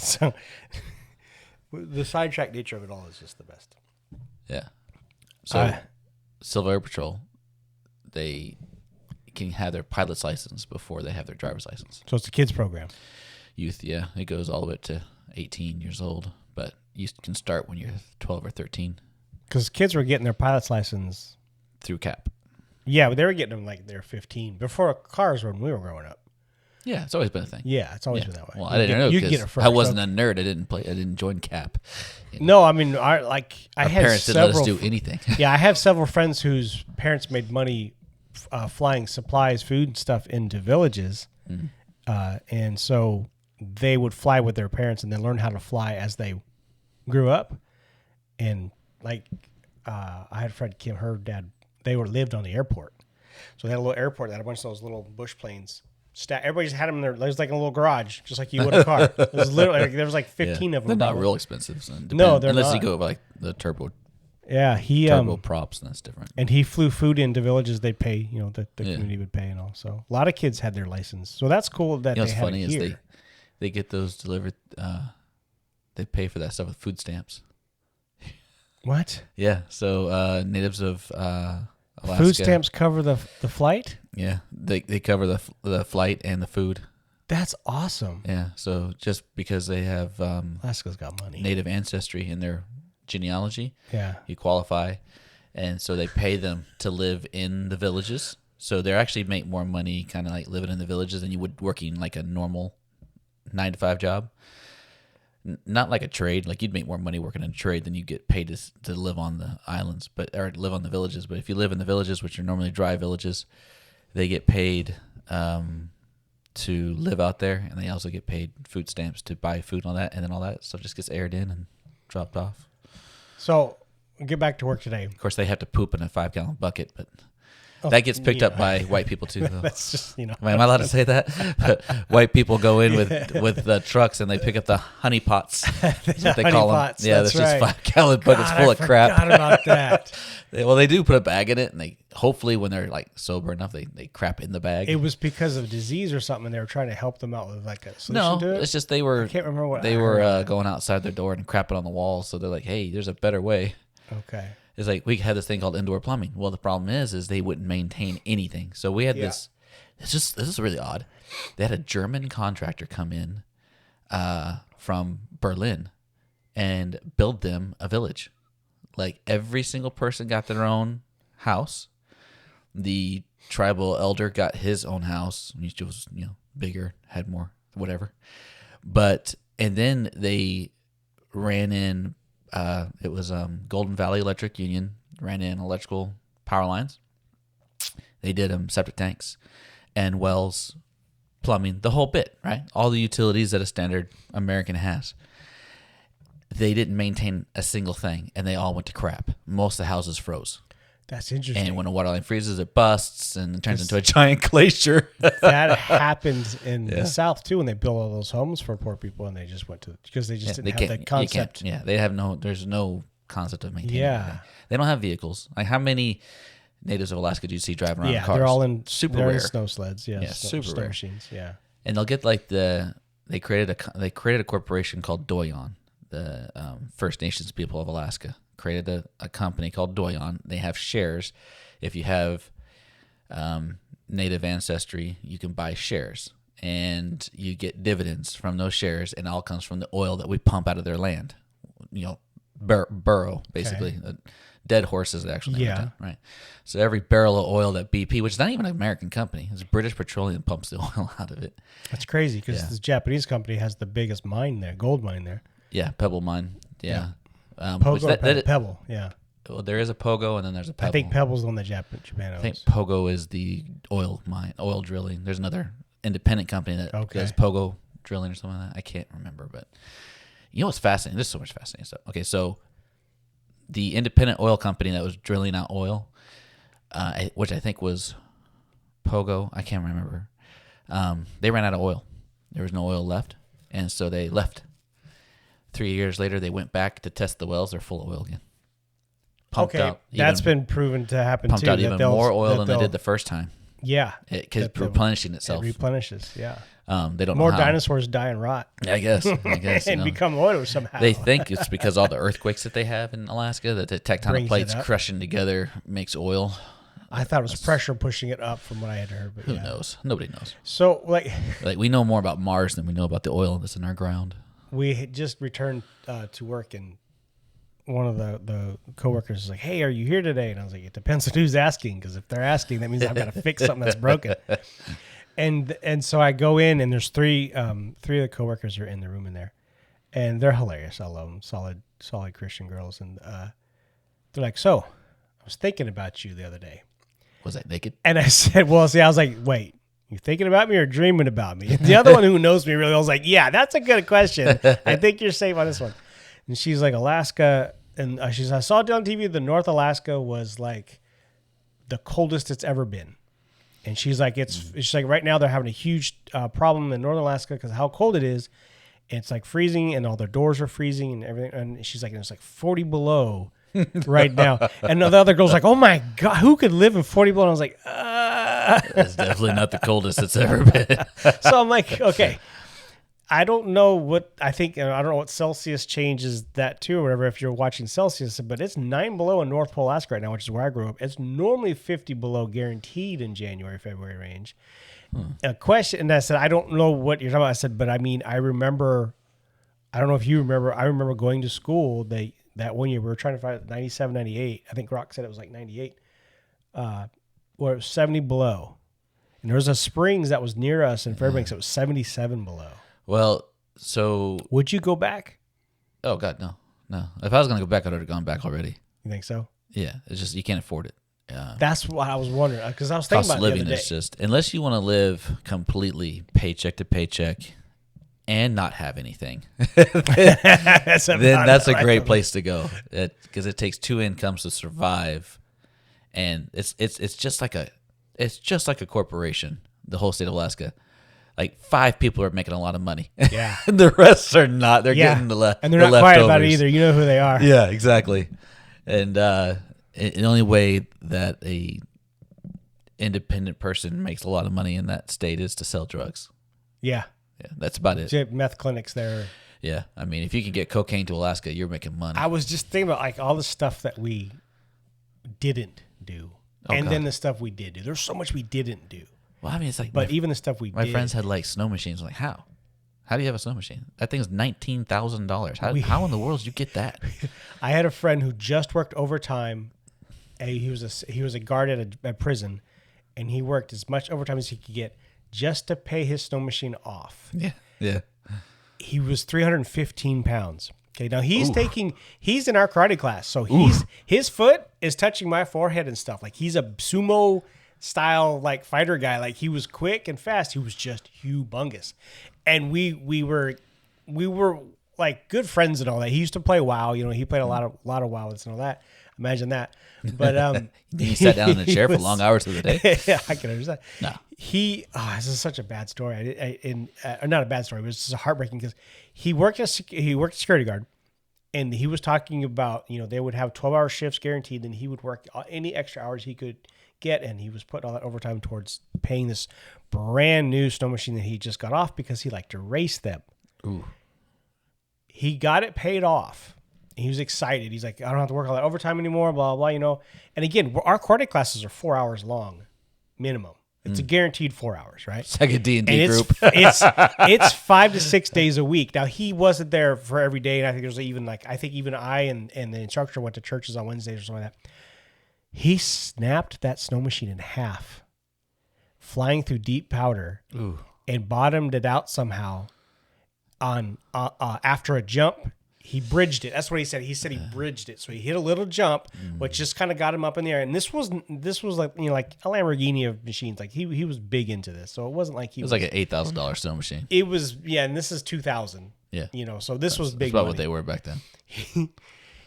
So the sidetrack nature of it all is just the best. Yeah. So Civil Air Patrol, they can have their pilot's license before they have their driver's license. So it's a kids program. Youth, yeah. It goes all the way to 18 years old, but you can start when you're 12 or 13. Because kids were getting their pilot's license through CAP. Yeah, but they were getting them like they're 15 before cars when we were growing up. Yeah, it's always been a thing. Yeah, it's always been that way. Well, I didn't know because I wasn't a nerd. I didn't join CAP. No, I mean, I had parents didn't let us do anything. Yeah, I have several friends whose parents made money flying supplies, food, and stuff into villages, and so they would fly with their parents and then learn how to fly as they grew up. And like, I had a friend Kim, her dad, they lived on the airport, so they had a little airport that had a bunch of those little bush planes. Everybody just had them there. It was like a little garage, just like you would a car. It was literally there was like 15 of them. They're not real expensive. So no, they're unless not. you go by like the turbo. Yeah, turbo props, and that's different. And he flew food into villages. They'd pay, the community would pay and all. So a lot of kids had their license. So that's cool that they have it here. Is they get those delivered. They pay for that stuff with food stamps. What? Yeah. So natives of Alaska, food stamps cover the flight. Yeah, they cover the flight and the food. That's awesome. Yeah. So just because they have Alaska's got money, native ancestry in their genealogy, you qualify, and so they pay them to live in the villages. So they actually make more money, kind of like living in the villages, than you would working like a normal 9-to-5 job. Not like a trade, like you'd make more money working in a trade than you get paid to live on the islands, or live on the villages. But if you live in the villages, which are normally dry villages, they get paid to live out there, and they also get paid food stamps to buy food and all that, and then all that stuff just gets aired in and dropped off. So get back to work today. Of course, they have to poop in a 5-gallon bucket, but that gets picked up by white people too. Though. That's just Am I allowed to say that? But white people go in with the trucks and they pick up the honey pots. That's what they call them. Yeah, that's just 5-gallon buckets full of crap. I forgot about that. Well, they do put a bag in it, and they hopefully when they're like sober enough, they crap in the bag. It was because of disease or something, and they were trying to help them out with like a solution to it. It's just they were. I can't remember what they were going outside their door and crapping on the walls. So they're like, "Hey, there's a better way." Okay. It's like we had this thing called indoor plumbing. Well, the problem is they wouldn't maintain anything. So we had this. This is really odd. They had a German contractor come in from Berlin and build them a village. Like every single person got their own house. The tribal elder got his own house. He was bigger, had more, whatever. And then they ran in. It was Golden Valley Electric Union ran in electrical power lines. They did septic tanks and wells, plumbing, the whole bit, right? All the utilities that a standard American has. They didn't maintain a single thing, and they all went to crap. Most of the houses froze. That's interesting. And when a water line freezes, it busts and it turns into a giant glacier. That happens in the South too, when they built all those homes for poor people, and they just went to because they just didn't have the concept. They have there's no concept of maintaining. Yeah, they don't have vehicles. Like how many natives of Alaska do you see driving around in cars? They're all in super rare snow sleds. Super rare machines. Yeah, and they'll get like they created a corporation called Doyon, the First Nations people of Alaska. Created a company called Doyon. They have shares. If you have native ancestry, you can buy shares, and you get dividends from those shares, and it all comes from the oil that we pump out of their land. Burrow, basically. Okay. Dead horse is the actual name of it, right? So every barrel of oil that BP, which is not even an American company, it's British Petroleum pumps the oil out of it. That's crazy because this Japanese company has the biggest mine there, gold mine there. Yeah, Pebble Mine. Yeah. Pogo Pebble, yeah. Well, there is a Pogo, and then there's a Pebble. I think Pebble's the one that Japan owns. I think Pogo is the oil mine, oil drilling. There's another independent company that does Pogo drilling or something like that. I can't remember, but you know what's fascinating? There's so much fascinating stuff. Okay, so the independent oil company that was drilling out oil, which I think was Pogo, I can't remember. They ran out of oil. There was no oil left, and so they left. 3 years later, they went back to test the wells. They're full of oil again. That's been proven to happen pumped too. Pumped out even more oil than they did the first time. Yeah. Because replenishing itself. It replenishes, yeah. They don't More know how. dinosaurs die and rot. I guess. And become oil somehow. They think it's because all the earthquakes that they have in Alaska, that the tectonic Brings plates it up. crushing together makes oil. I thought it was pressure pushing it up from what I had heard. But Who knows? Nobody knows. So, like we know more about Mars than we know about the oil that's in our ground. we had just returned to work, and one of the coworkers was like, "Hey, are you here today?" And I was like, "It depends on who's asking, because if they're asking, that means I've got to fix something that's broken." And so I go in, and there's three of the coworkers are in the room in there, and they're hilarious. I love them, solid Christian girls, and they're like, "So, I was thinking about you the other day." Was that naked? And I said, "Well, see," I was like, "Wait, you thinking about me or dreaming about me?" The other one who knows me really, I was like, "Yeah, that's a good question. I think you're safe on this one." And she's like, "Alaska," and she says, "I saw it on TV. The North Alaska was like the coldest it's ever been." And she's like, she's like, right now they're having a huge problem in Northern Alaska because of how cold it is. It's like freezing, and all their doors are freezing and everything. And she's like, it's like 40 below right now. And the other girl's like, "Oh my God, who could live in 40 below?" And I was like, It's definitely not the coldest it's ever been. So I'm like, okay, I don't know what I think. I don't know what Celsius changes that to or whatever if you're watching Celsius, but it's 9 below in North Pole, Alaska right now, which is where I grew up. It's normally 50 below guaranteed in January, February range. A question, and I said, I don't know what you're talking about. I said, but I mean, I remember, I don't know if you remember, I remember going to school that one year we were trying to find 97, 98. I think Rock said it was like 98, where it was 70 below. And there was a Springs that was near us in Fairbanks. It was 77 below. Well, so... Would you go back? Oh, God, no. No. If I was going to go back, I would have gone back already. You think so? Yeah. It's just, you can't afford it. That's what I was wondering. Because I was thinking Cost about of it the living other day. is just... Unless you want to live completely paycheck to paycheck and not have anything, then that's a great place to go. Because it takes two incomes to survive. And it's just like a corporation, the whole state of Alaska. Like 5 people are making a lot of money. Yeah. The rest are not. They're getting the left. And they're not quiet about it either. You know who they are. Yeah, exactly. And the only way that a independent person makes a lot of money in that state is to sell drugs. Yeah. Yeah, that's about it. Meth clinics there. Yeah, I mean, if you can get cocaine to Alaska, you're making money. I was just thinking about like all the stuff that we didn't do. Then the stuff we did do. There's so much we didn't do. Well, I mean, it's like... But even the stuff we did. My friends had like snow machines. I'm like, how? How do you have a snow machine? That thing's $19,000. How in the world did you get that? I had a friend who just worked overtime. He was a guard at a prison, and he worked as much overtime as he could get just to pay his snow machine off. Yeah, yeah. He was 315 pounds. Okay, now he's in our karate class, so his foot is touching my forehead and stuff. Like he's a sumo style like fighter guy. Like he was quick and fast. He was just humongous, and we were like good friends and all that. He used to play WoW. You know, he played a lot of WoW and all that. Imagine that. But he sat down in a chair for long hours of the day. Yeah, I can understand. No, this is such a bad story. Not a bad story, but it's just heartbreaking because he worked security guard, and he was talking about they would have 12-hour shifts guaranteed, and he would work any extra hours he could get, and he was putting all that overtime towards paying this brand new snow machine that he just got off because he liked to race them. Ooh. He got it paid off. He was excited. He's like, I don't have to work all that overtime anymore, blah, blah, blah, And again, our karate classes are 4 hours long, minimum. It's a guaranteed 4 hours, right? It's like a D&D group. It's 5 to 6 days a week. Now, he wasn't there for every day, and I think there's even I and the instructor went to churches on Wednesdays or something like that. He snapped that snow machine in half, flying through deep powder, and bottomed it out somehow on after a jump. He bridged it. That's what he said. He said he bridged it. So he hit a little jump, which just kind of got him up in the air. And this was like like a Lamborghini of machines. Like he was big into this. So it wasn't like it was like an $8,000 snow machine. It was, yeah, and this is 2000. Yeah. So this was big. That's about money. what they were back then.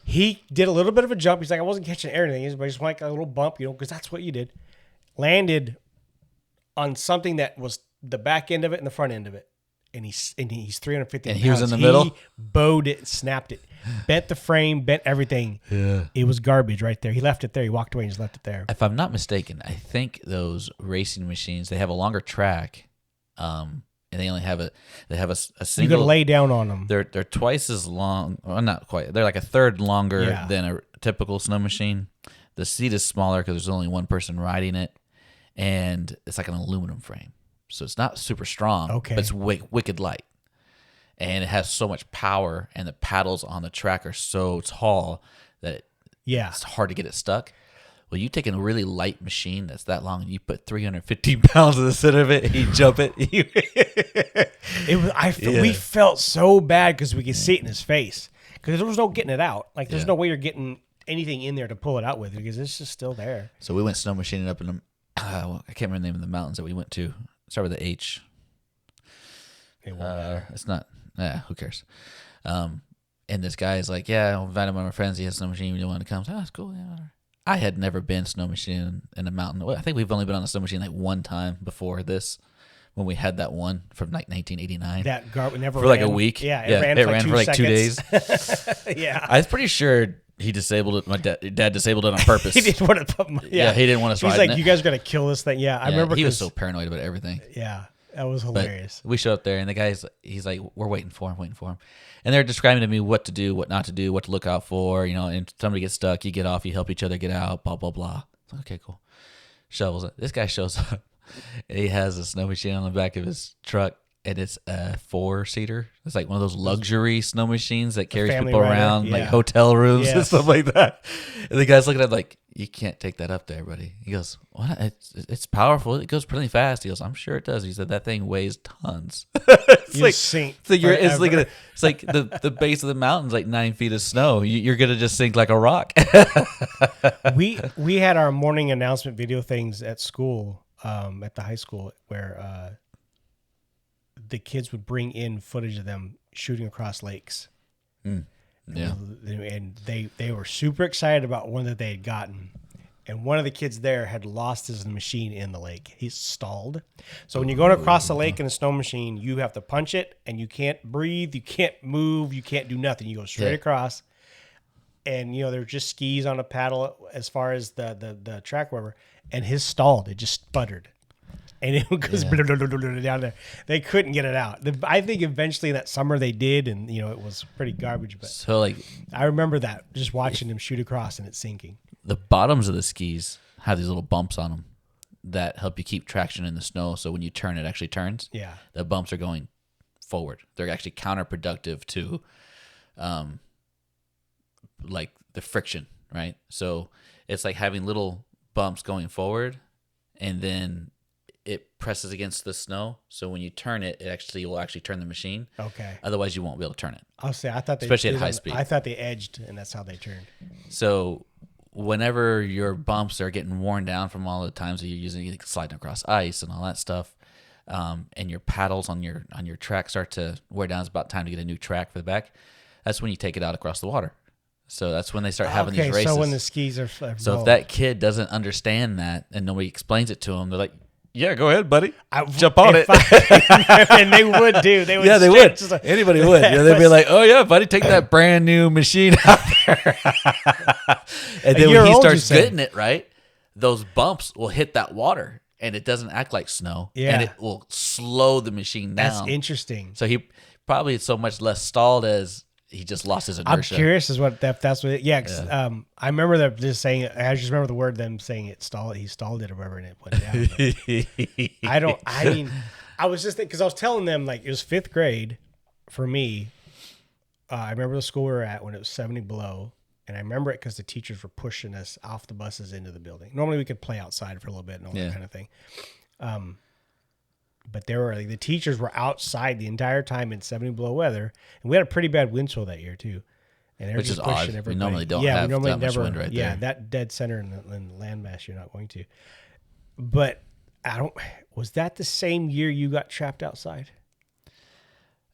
He did a little bit of a jump. He's like, I wasn't catching air or anything, but I just went like a little bump, because that's what you did. Landed on something that was the back end of it and the front end of it. and he's 350 And pounds. he was in the middle? He bowed it, snapped it, bent the frame, bent everything. Yeah. It was garbage right there. He left it there. He walked away and just left it there. If I'm not mistaken, I think those racing machines, they have a longer track, and they only have a single. You got to lay down on them. They're twice as long. Well, not quite. They're like a third longer than a typical snow machine. The seat is smaller because there's only one person riding it, and it's like an aluminum frame, so it's not super strong. Okay, but it's wicked light, and it has so much power, and the paddles on the track are so tall that it's hard to get it stuck. Well, you take a really light machine that's that long, and you put 315 pounds in the center of it, and you jump it. We felt so bad because we could see it in his face because there was no getting it out. Like there's no way you're getting anything in there to pull it out with because it's just still there. So we went snow machining up in the, I can't remember the name of the mountains that we went to. Start with the H. It's not. Who cares? And this guy is like, I'll invite him one of my friends. He has a snow machine. You want to come? It's cool. Yeah, whatever. I had never been snow machine in a mountain. I think we've only been on a snow machine like one time before this, when we had that one from like 1989. That never for like a week. Yeah, it ran for like 2 days. Yeah, I was pretty sure he disabled it. My dad disabled it on purpose. He didn't want to put. He didn't want us. He's like, you guys are gonna kill this thing. Yeah, I remember. He was so paranoid about everything. Yeah, that was hilarious. But we show up there, and the guy's he's like, we're waiting for him. And they're describing to me what to do, what not to do, what to look out for, and if somebody gets stuck, you get off, you help each other get out, blah, blah, blah. Like, okay, cool. Shovels it. This guy shows up, and he has a snow machine on the back of his truck, and it's a 4-seater. It's like one of those luxury snow machines that carries people around, like hotel rooms and stuff like that. And the guy's looking at it like, you can't take that up there, buddy. He goes, what? It's powerful. It goes pretty fast. He goes, I'm sure it does. He said, that thing weighs tons. It's like, sink so it's like the base of the mountain's like 9 feet of snow. You're going to just sink like a rock. We had our morning announcement video things at school, at the high school, where the kids would bring in footage of them shooting across lakes. Yeah. And they were super excited about one that they had gotten. And one of the kids there had lost his machine in the lake. He's stalled. So when you're going across the lake in a snow machine, you have to punch it, and you can't breathe, you can't move, you can't do nothing. You go straight across. And, there's just skis on a paddle as far as the track, wherever. And his stalled. It just sputtered. And it goes down there. They couldn't get it out. I think eventually that summer they did, and it was pretty garbage. But so like, I remember that, just watching him shoot across and it sinking. The bottoms of the skis have these little bumps on them that help you keep traction in the snow. So when you turn, it actually turns. Yeah, the bumps are going forward. They're actually counterproductive to, like the friction, right? So it's like having little bumps going forward, and then it presses against the snow. So when you turn it, it will actually turn the machine. Okay. Otherwise, you won't be able to turn it. I'll say I thought especially at high speed. I thought they edged, and that's how they turned. So whenever your bumps are getting worn down from all the times that you're using, sliding across ice and all that stuff, and your paddles on your track start to wear down, it's about time to get a new track for the back. That's when you take it out across the water. So that's when they start having these races. So when the skis are so if that kid doesn't understand that and nobody explains it to him, they're like, yeah, go ahead, buddy. Jump on it. And they would do. They would. Yeah, they would. Anybody would. They'd be like, oh, yeah, buddy, take that brand new machine out there. And then when he starts getting it right, those bumps will hit that water, and it doesn't act like snow. Yeah. And it will slow the machine down. That's interesting. So he probably is so much less stalled as he just lost his inertia. I'm curious if that's what. I remember them just saying. I just remember the word them saying it stalled. He stalled it or whatever, and it went down. I was just thinking because I was telling them like it was 5th grade for me. I remember the school we were at when it was 70 below, and I remember it because the teachers were pushing us off the buses into the building. Normally we could play outside for a little bit and all that kind of thing. But the teachers were outside the entire time in 70 below weather, and we had a pretty bad wind chill that year too. And they were which just is pushing odd. everybody. We normally don't have that much wind right there. Yeah, that dead center in the landmass, you're not going to. But was that the same year you got trapped outside?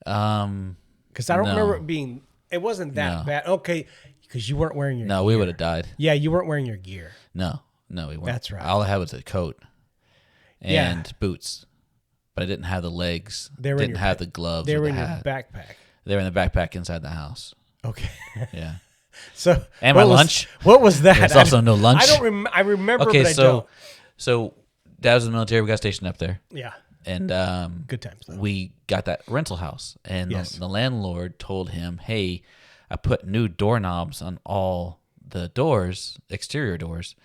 Because I don't remember it being. It wasn't that bad. Okay, because you weren't wearing your. No, gear. we would have died. Yeah, you weren't wearing your gear. No, we weren't. That's right. All I had was a coat and boots. but I didn't have the legs. They were in didn't your have ba- the gloves. They or were the in your hat. backpack. They were in the backpack inside the house. Okay. Yeah. So And my lunch. What was that? There's also no lunch. I don't. I remember, Okay, but I don't. so Dad was in the military. We got stationed up there, Yeah. and Good times. Though. we got that rental house, and Yes. the landlord told him, "Hey, I put new doorknobs on all the doors, exterior doors,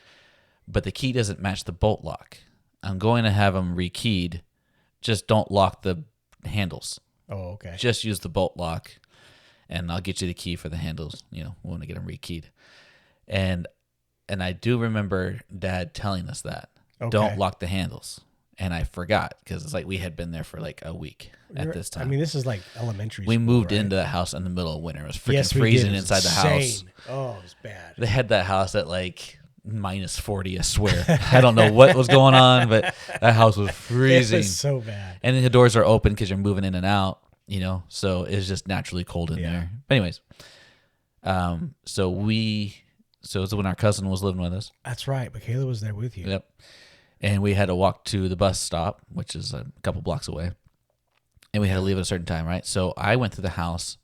but the key doesn't match the bolt lock. I'm going to have them rekeyed. Just don't lock the handles. Oh, okay. Just use the bolt lock, and I'll get you the key for the handles. We want to get them rekeyed." And I do remember Dad telling us that. Okay. Don't lock the handles. And I forgot because it's like we had been there for like a week at this time. I mean, this is like elementary. We school, moved right? into the house in the middle of winter. It was freaking Yes, we freezing did. It was inside the house. insane. Oh, it was bad. They had that house at like minus 40, I swear. I don't know what was going on, but that house was freezing. It was so bad. And then the doors are open because you're moving in and out, so it's just naturally cold in there. But anyways, so it's when our cousin was living with us. That's right. Michaela was there with you. Yep. And we had to walk to the bus stop, which is a couple blocks away. And we had to leave at a certain time, right? So I went to the house,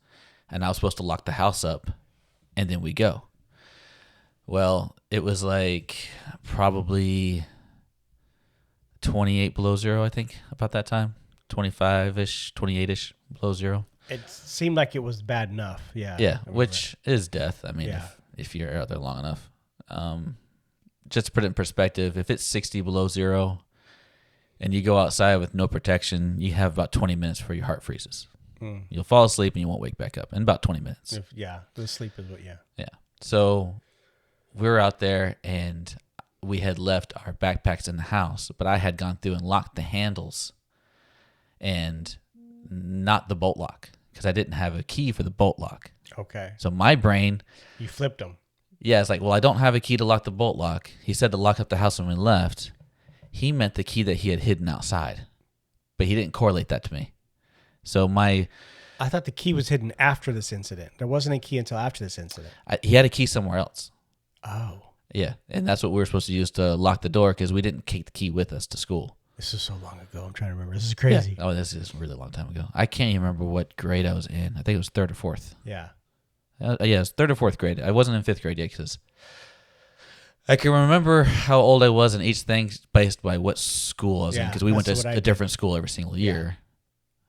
and I was supposed to lock the house up, and then we go. Well, it was like probably 28 below zero, I think, about that time. 25-ish, 28-ish below zero. It seemed like it was bad enough. Yeah. Yeah, which is death. I mean, Yeah. if you're out there long enough. Just to put it in perspective, if it's 60 below zero and you go outside with no protection, you have about 20 minutes before your heart freezes. You'll fall asleep and you won't wake back up in about 20 minutes. The sleep is what. Yeah. Yeah. So we were out there and we had left our backpacks in the house, but I had gone through and locked the handles and not the bolt lock because I didn't have a key for the bolt lock. Okay. So my brain, You flipped them. yeah, it's like, well, I don't have a key to lock the bolt lock. He said to lock up the house when we left. He meant the key that he had hidden outside, but he didn't correlate that to me. So I thought the key was hidden after this incident. There wasn't a key until after this incident. he had a key somewhere else. Oh. Yeah, and that's what we were supposed to use to lock the door because we didn't take the key with us to school. This is so long ago. I'm trying to remember. This is crazy. Yeah. Oh, this is a really long time ago. I can't even remember what grade I was in. I think it was 3rd or 4th. Yeah. Yeah, it was 3rd or 4th grade. I wasn't in 5th grade yet because I can remember how old I was in each thing based by what school I was in because we went to a different school every single year.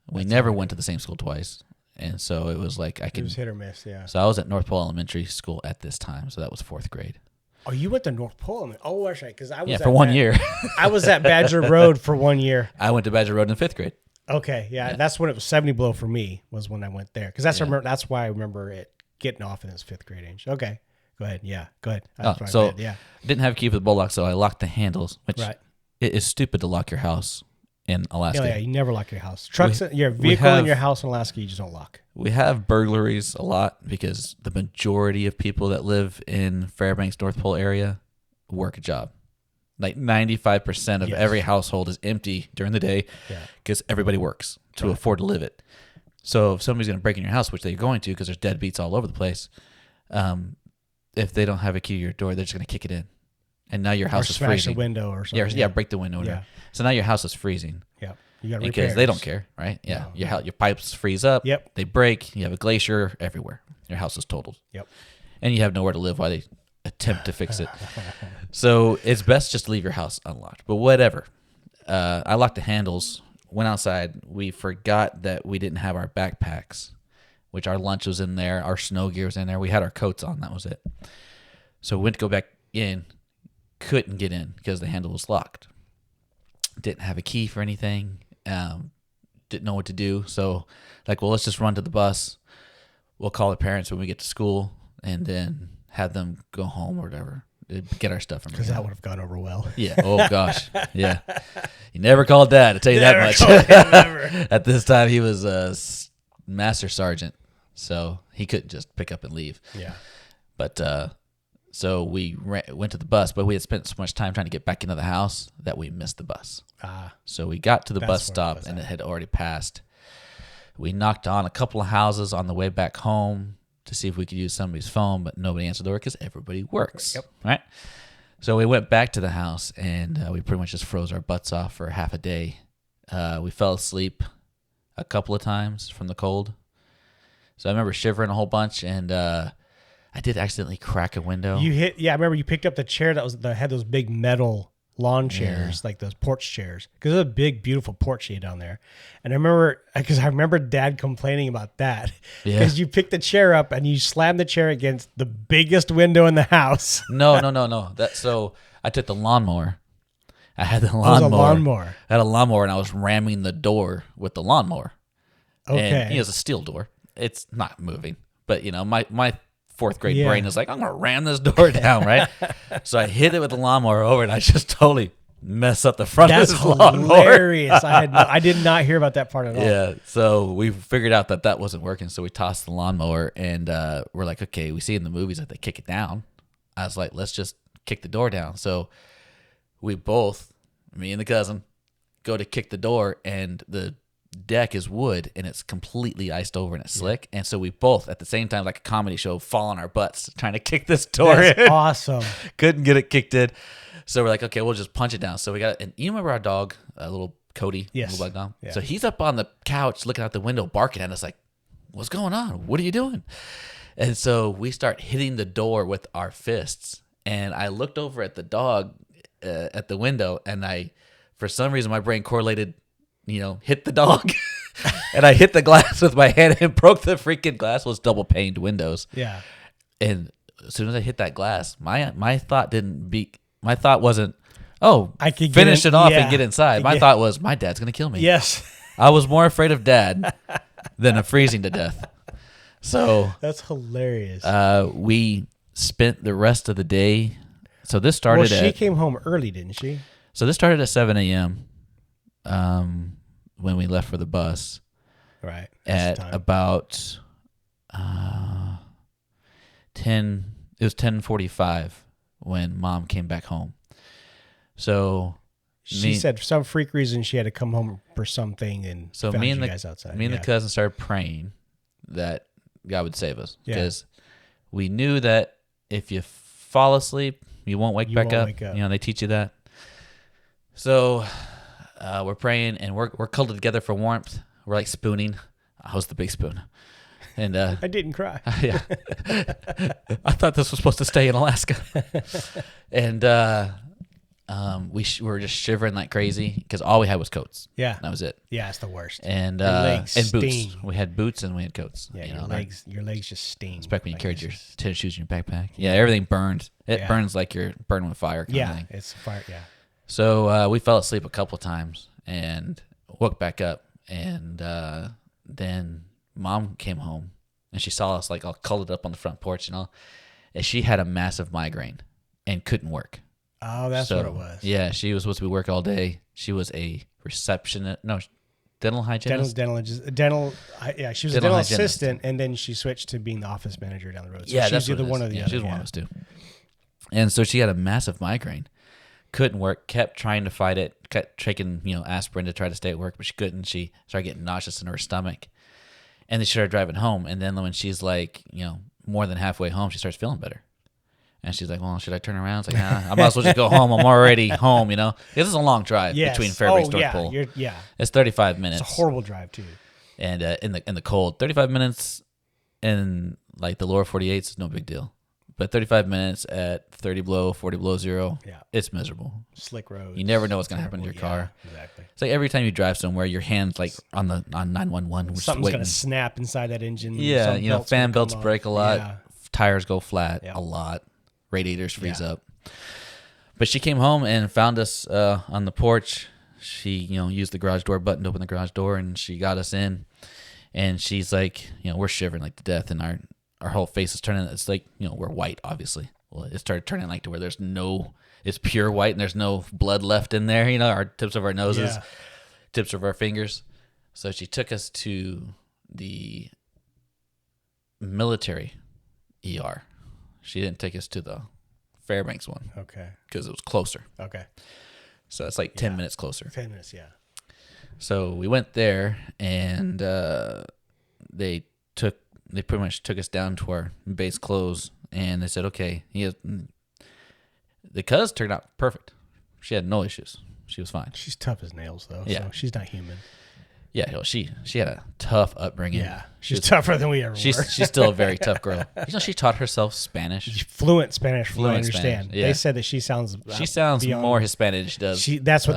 We never went to the same school twice. And so it was like It was hit or miss, yeah. So I was at North Pole Elementary School at this time. So that was 4th grade. Oh, you went to North Pole? Oh, that's right. Because I was Yeah, for 1 year. I was at Badger Road for 1 year. I went to Badger Road in 5th grade. Okay, yeah, that's when it was 70 below for me. Was when I went there because that's why I remember it getting off in his 5th grade age. Okay, go ahead. Yeah, go ahead. That's what I did, didn't have a key for the bolt lock, so I locked the handles. Which Right. it is stupid to lock your house in Alaska. Yeah, you never lock your house. Your vehicle in your house in Alaska, you just don't lock. We have burglaries a lot because the majority of people that live in Fairbanks, North Pole area work a job. Like 95% of every household is empty during the day because everybody works to afford to live it. So if somebody's going to break in your house, which they're going to because there's deadbeats all over the place, if they don't have a key to your door, they're just going to kick it in. And now your house is freezing. Smash a window or something. Yeah, break the window. Yeah. So now your house is freezing. Yeah. You got because they don't care, right? Yeah. No. Your pipes freeze up. Yep. They break. You have a glacier everywhere. Your house is totaled. Yep. And you have nowhere to live while they attempt to fix it. So it's best just to leave your house unlocked. But whatever. I locked the handles, went outside. We forgot that we didn't have our backpacks, which our lunch was in there. Our snow gear was in there. We had our coats on. That was it. So we went to go back in. Couldn't get in because the handle was locked. Didn't have a key for anything. Didn't know what to do. So let's just run to the bus. We'll call the parents when we get to school and then have them go home or whatever. Get our stuff from because that would have gone over well. Yeah. Oh gosh. Yeah. You never called Dad. I tell you that much. At this time, he was a master sergeant, so he couldn't just pick up and leave. Yeah. But so we went to the bus, but we had spent so much time trying to get back into the house that we missed the bus. So we got to the bus stop and it had already passed. We knocked on a couple of houses on the way back home to see if we could use somebody's phone, but nobody answered the door because everybody works. Yep. Right? So we went back to the house and we pretty much just froze our butts off for half a day We fell asleep a couple of times from the cold. So I remember shivering a whole bunch, and I did accidentally crack a window. I remember you picked up the chair that had those big metal lawn chairs, like those porch chairs, because there's a big, beautiful porch shade down there. And I remember Dad complaining about that, because you picked the chair up and you slammed the chair against the biggest window in the house. No. So I took the lawnmower. I had the lawnmower. It was a lawnmower. I had a lawnmower, and I was ramming the door with the lawnmower. Okay. And it's a steel door. It's not moving. But, my fourth grade brain is like, I'm going to ram this door down, right? So I hit it with the lawnmower over, and I just totally mess up the front of this lawnmower. Hilarious. I did not hear about that part at all. Yeah. So we figured out that wasn't working. So we tossed the lawnmower, and we're like, okay, we see in the movies that they kick it down. I was like, let's just kick the door down. So we both, me and the cousin, go to kick the door, and the deck is wood, and it's completely iced over, and it's slick. And so we both, at the same time, like a comedy show, fall on our butts trying to kick this door That's in. awesome. Couldn't get it kicked in. So we're like, okay, we'll just punch it down. So we got, and you remember our dog, little Cody? Yes. Little black dog? Yeah. So he's up on the couch looking out the window, barking at us like, what's going on? What are you doing? And so we start hitting the door with our fists. And I looked over at the dog at the window, and for some reason, my brain correlated, hit the dog. And I hit the glass with my hand and broke the freaking glass. It was double paned windows. Yeah. And as soon as I hit that glass, my thought wasn't, I could finish it off and get inside. My thought was, my dad's going to kill me. Yes. I was more afraid of Dad than of freezing to death. So that's hilarious. We spent the rest of the day. So this started she came home early, didn't she? So this started at 7 a.m. When we left for the bus. Right. At about 10, it was 10:45 when Mom came back home. So she said for some freak reason she had to come home for something, and so found me and you guys outside. Me and the cousin started praying that God would save us, because Yeah. we knew that if you fall asleep, you won't wake back up. They teach you that. So we're praying, and we're cuddled together for warmth. We're like spooning. I was the big spoon. And I didn't cry. Yeah. I thought this was supposed to stay in Alaska. And we were just shivering like crazy, because all we had was coats. Yeah. That was it. Yeah, it's the worst. And legs and sting. boots. We had boots and we had coats. Yeah, your legs just sting. Especially when you carried your tennis shoes in your backpack. Yeah, everything burned. It burns like you're burning with fire kind of thing. It's fire, yeah. So we fell asleep a couple times and woke back up. And then Mom came home, and she saw us like all cuddled up on the front porch and all. And she had a massive migraine and couldn't work. Oh, that's what it was. Yeah, she was supposed to be working all day. She was a dental hygienist. Yeah, she was a dental assistant, and then she switched to being the office manager down the road. So yeah, she's either one or the other. She was one of us too. And so she had a massive migraine. Couldn't work, kept trying to fight it, kept taking, aspirin to try to stay at work, but she couldn't. She started getting nauseous in her stomach. And then she started driving home. And then when she's like, more than halfway home, she starts feeling better. And she's like, well, should I turn around? It's like, nah, I might as well just go home. I'm already home, This is a long drive between Fairbanks and North Pole. Yeah. It's 35 minutes. It's a horrible drive, too. And in the cold, 35 minutes in like the lower 48s is no big deal. But 35 minutes at 30 below, 40 below zero, it's miserable. Slick roads. You never know what's going to happen to your car. Exactly. It's like every time you drive somewhere, your hand's like on 911. Something's going to snap inside that engine. Yeah, fan belts break a lot. Yeah. Tires go flat a lot. Radiators freeze up. But she came home and found us on the porch. She, used the garage door button to open the garage door, and she got us in. And she's like, we're shivering like to death, and our whole face is turning. It's like, we're white, obviously. Well, it started turning like to where it's pure white and there's no blood left in there. Our tips of our noses, tips of our fingers. So she took us to the military ER. She didn't take us to the Fairbanks one. Okay. Because it was closer. Okay. So it's like 10 minutes closer. 10 minutes, yeah. So we went there, and they pretty much took us down to our base clothes, and they said, okay, the cuz turned out perfect. She had no issues. she was fine. She's tough as nails, though. Yeah. So she's not human. Yeah, well, she had a tough upbringing. Yeah. She's tougher than we ever were. She's still a very tough girl. You know, she taught herself Spanish. Fluent Spanish, from what I Fluent understand. Spanish, yeah. They said that she sounds She more Hispanic than she does. That's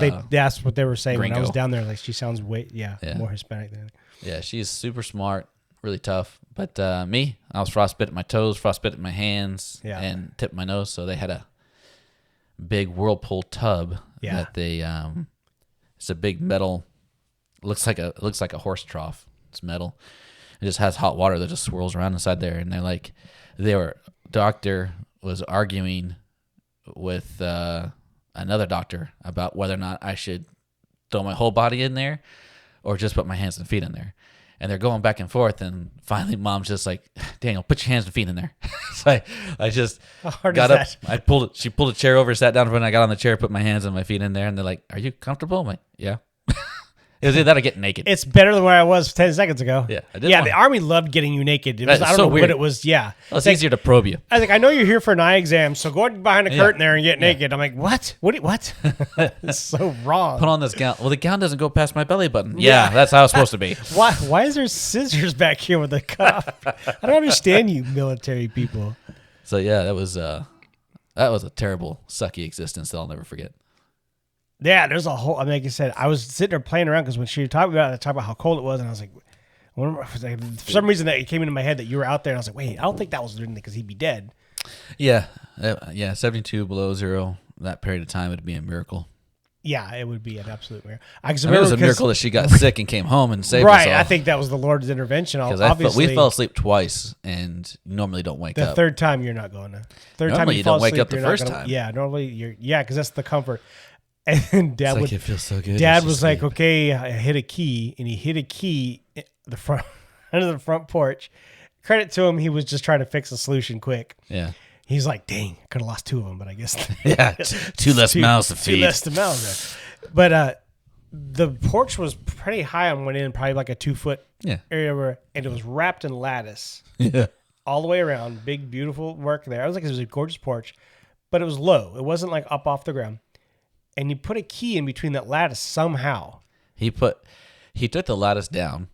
what they were saying when I was Gringo. down there. Like she sounds more Hispanic than. Yeah, she's super smart, really tough. But me, I was frostbitten my toes, frostbitten my hands, and tipped my nose. So they had a big whirlpool tub that they it's a big metal. Looks like a horse trough. It's metal. It just has hot water that just swirls around inside there. And doctor was arguing with another doctor about whether or not I should throw my whole body in there or just put my hands and feet in there. And they're going back and forth. And finally, Mom's just like, Daniel, put your hands and feet in there. So I just got up. She pulled a chair over, sat down in front. I got on the chair, put my hands and my feet in there. And they're like, are you comfortable? I'm like, yeah. It was either that or get naked. It's better than where I was 10 seconds ago. Yeah. The Army loved getting you naked. I don't know what it was. Yeah. Well, it's easier to probe you. I was like, I know you're here for an eye exam, so go behind the curtain there and get naked. I'm like, what? What? It's so wrong. Put on this gown. Well, the gown doesn't go past my belly button. Yeah, that's how it's supposed to be. Why is there scissors back here with the cuff? I don't understand you military people. So, yeah, that was a terrible, sucky existence that I'll never forget. Yeah, there's a whole. I mean, like I said, I was sitting there playing around because when she talked about how cold it was, and I was like, for some reason that it came into my head that you were out there, and I was like, wait, I don't think that was because he'd be dead. Yeah, 72 below zero. That period of time would be a miracle. Yeah, it would be an absolute miracle. It was a miracle that she got sick and came home and saved us all. Right, I think that was the Lord's intervention. Obviously, we fell asleep twice, and you normally don't wake up. The third time you're not going to. Normally you don't wake up the first time. Yeah, normally because that's the comfort. And Dad it feels so good. Dad was like, okay, I hit a key, and he hit a key the front under the front porch. Credit to him, he was just trying to fix the solution quick. Yeah. He's like, dang, I could have lost two of them, but I guess two less mouths to feed. Two less mouths. But the porch was pretty high on one end, probably like a 2-foot area, and it was wrapped in lattice. Yeah. All the way around, big, beautiful work there. I was like, it was a gorgeous porch, but it was low. It wasn't like up off the ground. And you put a key in between that lattice somehow. He took the lattice down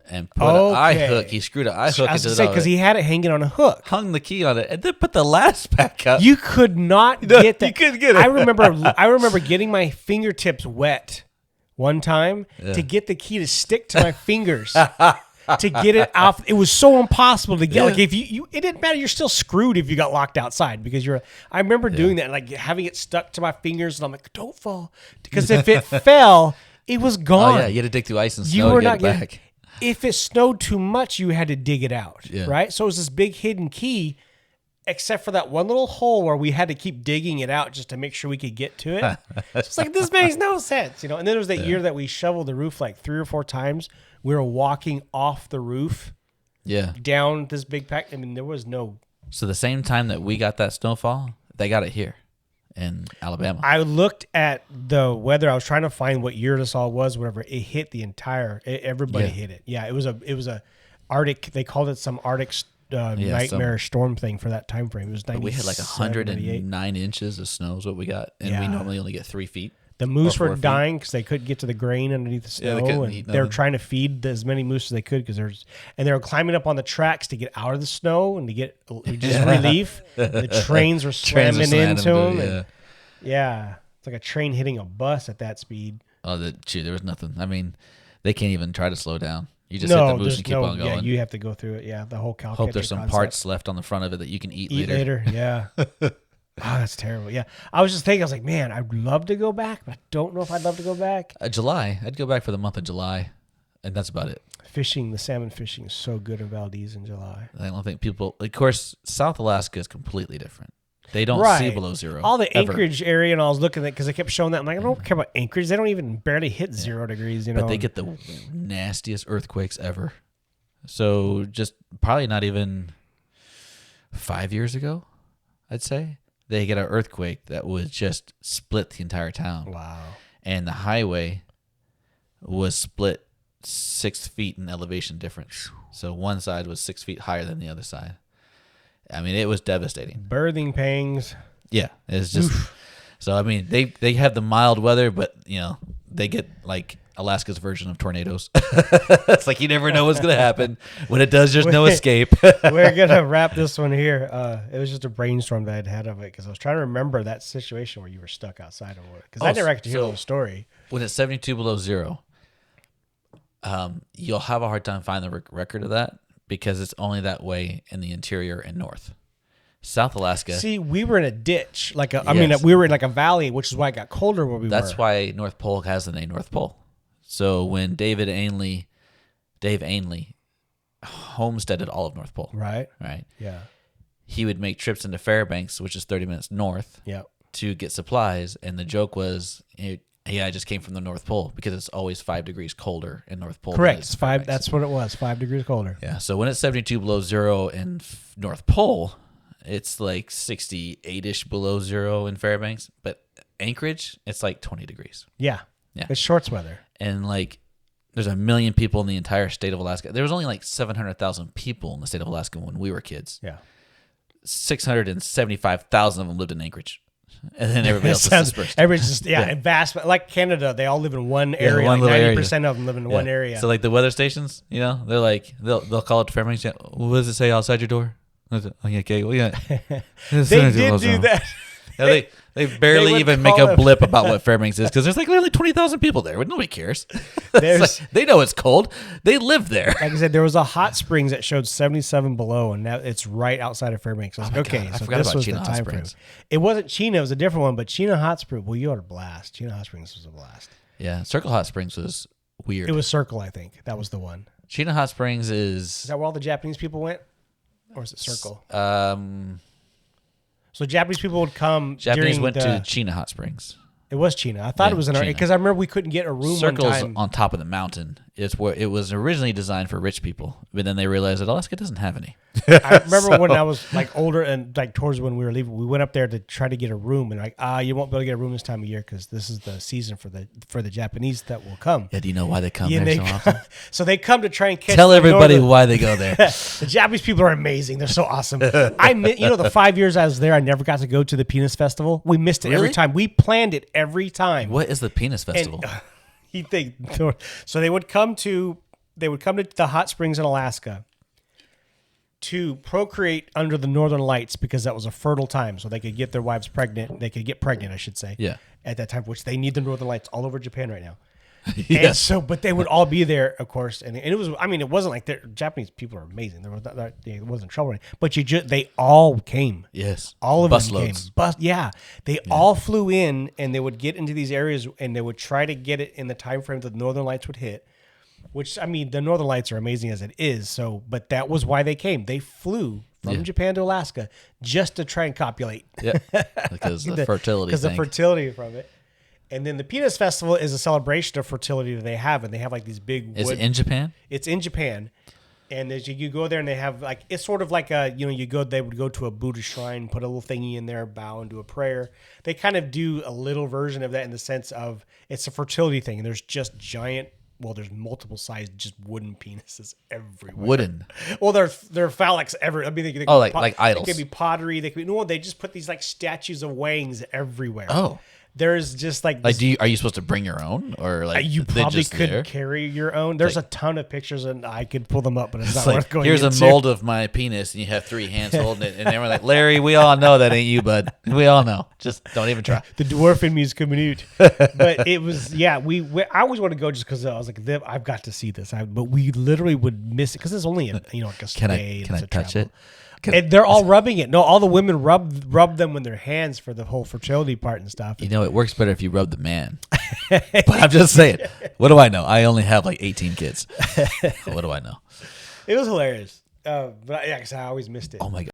and put an eye hook. He screwed an eye hook into it. Because he had it hanging on a hook. Hung the key on it and then put the lattice back up. You could not get that. You couldn't get it. I remember getting my fingertips wet one time to get the key to stick to my fingers. To get it off, it was so impossible to get. Like if you, it didn't matter. You're still screwed if you got locked outside because you're. I remember doing that, like having it stuck to my fingers, and I'm like, "Don't fall," because if it fell, it was gone. Oh yeah, you had to dig through ice and snow to get it back. If it snowed too much, you had to dig it out. Yeah. Right. So it was this big hidden key, except for that one little hole where we had to keep digging it out just to make sure we could get to it. So it's like this makes no sense, And then there was that year that we shoveled the roof like 3 or 4 times. We were walking off the roof, down this big pack. I mean, there was no. So the same time that we got that snowfall, they got it here in Alabama. I looked at the weather. I was trying to find what year this all was. Whatever, it hit the entire. Everybody hit it. Yeah, it was a Arctic. They called it some Arctic nightmare storm thing for that time frame. It was 97, we had like 109 inches of snow is what we got, and we normally only get 3 feet. The moose were dying because they couldn't get to the grain underneath the snow, and they were trying to feed as many moose as they could and they were climbing up on the tracks to get out of the snow and to get just relief. The trains were slamming into them. It's like a train hitting a bus at that speed. Oh, there was nothing. I mean, they can't even try to slow down. You just hit the moose and keep on going. Yeah, you have to go through it. Yeah, the whole cow. Hope there's some parts left on the front of it that you can eat later. Yeah. Oh, that's terrible. Yeah. I was just thinking, I was like, man, I'd love to go back, but I don't know if I'd love to go back. July. I'd go back for the month of July, and that's about it. The salmon fishing is so good in Valdez in July. I don't think people, of course, South Alaska is completely different. They don't see below zero. All the Anchorage area, and I was looking at because they kept showing that. I'm like, I don't care about Anchorage. They don't even barely hit 0 degrees, But they get the nastiest earthquakes ever. So just probably not even 5 years ago, I'd say. They get an earthquake that would just split the entire town. Wow. And the highway was split 6 feet in elevation difference. So one side was 6 feet higher than the other side. I mean, it was devastating. Birthing pangs. Yeah. It's just So I mean, they have the mild weather, but they get like Alaska's version of tornadoes. It's like you never know what's gonna happen. When it does, there's no escape. We're gonna wrap this one here. It was just a brainstorm that I'd had of it because I was trying to remember that situation where you were stuck outside of it because I never actually hear the whole story. When it's 72 below zero, you'll have a hard time finding the record of that because it's only that way in the interior and north. South Alaska. See, we were in a ditch, I mean, we were in like a valley, which is why it got colder where we were. That's why North Pole has the name North Pole. So when Dave Ainley homesteaded all of North Pole, right, yeah, he would make trips into Fairbanks, which is 30 minutes north, to get supplies. And the joke was, I just came from the North Pole because it's always 5 degrees colder in North Pole. Correct, it's 5. That's what it was, 5 degrees colder. Yeah. So when it's 72 below zero in North Pole, it's like 68-ish below zero in Fairbanks, but Anchorage, it's like 20 degrees. Yeah. It's shorts weather. And like, there's 1 million people in the entire state of Alaska. There was only like 700,000 people in the state of Alaska when we were kids. Yeah. 675,000 of them lived in Anchorage. And then everybody else was dispersed. Everybody's just, vast. Like Canada, they all live in one area. Like 90% of them live in one area. So like the weather stations, they're like, they'll call it to Fairbanks. What does it say outside your door? Okay, well, yeah. They did do that. Yeah, they barely even make a blip about what Fairbanks is because there's like literally 20,000 people there, but nobody cares. They know it's cold. They live there. Like I said, there was a hot springs that showed 77 below, and now it's right outside of Fairbanks. I was like, okay, God, so I forgot this about was Chino the Hot time frame. Springs. It wasn't Chino, it was a different one, but Chino Hot Springs, well, you had a blast. Chino Hot Springs was a blast. Yeah, Circle Hot Springs was weird. It was Circle, I think. That was the one. Chino Hot Springs Is that where all the Japanese people went? Or is it Circle? So Japanese people would come. Japanese went to Chino Hot Springs. It was Chino. I thought it was in our, because I remember we couldn't get a room. Circle's one time. On top of the mountain. It's where it was originally designed for rich people, but then they realized that Alaska doesn't have any. I remember when I was like older and like towards when we were leaving, we went up there to try to get a room, and like, you won't be able to get a room this time of year because this is the season for the Japanese that will come. Yeah, do you know why they come there so often? So they come to try and catch. Tell everybody why they go there. The Japanese people are amazing. They're so awesome. The 5 years I was there, I never got to go to the Penis Festival. We missed it every time. We planned it every time. What is the Penis Festival? So they would come to the hot springs in Alaska to procreate under the northern lights because that was a fertile time, so they could get their wives pregnant. They could get pregnant, I should say. Yeah. At that time, which they need the northern lights all over Japan right now. Yeah. And so, but they would all be there, of course, and it was. I mean, it wasn't like Japanese people are amazing. There was it wasn't trouble, but they all came. Yes, all of bus them loads. came. They all flew in, and they would get into these areas, and they would try to get it in the time frame that the northern lights would hit. Which, I mean, the northern lights are amazing as it is. So, but that was why they came. They flew from Japan to Alaska just to try and copulate. Yeah, because the fertility. Because the fertility from it. And then the Penis Festival is a celebration of fertility that they have, and they have like these big. Is it in Japan? It's in Japan, and as you go there, and they have like it's sort of like you go. They would go to a Buddhist shrine, put a little thingy in there, bow and do a prayer. They kind of do a little version of that in the sense of it's a fertility thing, and there's just giant. Well, there's multiple sized just wooden penises everywhere. Wooden. Well, they're phallics everywhere. I mean, they like idols. They could be pottery. They could they just put these like statues of wangs everywhere. Oh. There's just like are you supposed to bring your own or like you probably could carry your own. There's a ton of pictures and I could pull them up, but it's not worth going. Here's into. A mold of my penis, and you have 3 hands holding it, and they were like, "Larry, we all know that ain't you, bud. We all know. Just don't even try." The dwarf in me is coming out. But it was I always want to go just because I was like, I've got to see this. But we literally would miss it because it's only like a stay. Can I touch it? And they're all rubbing it. No, all the women rub them with their hands for the whole fertility part and stuff. It works better if you rub the man. But I'm just saying. What do I know? I only have like 18 kids. What do I know? It was hilarious. But I always missed it. Oh my God.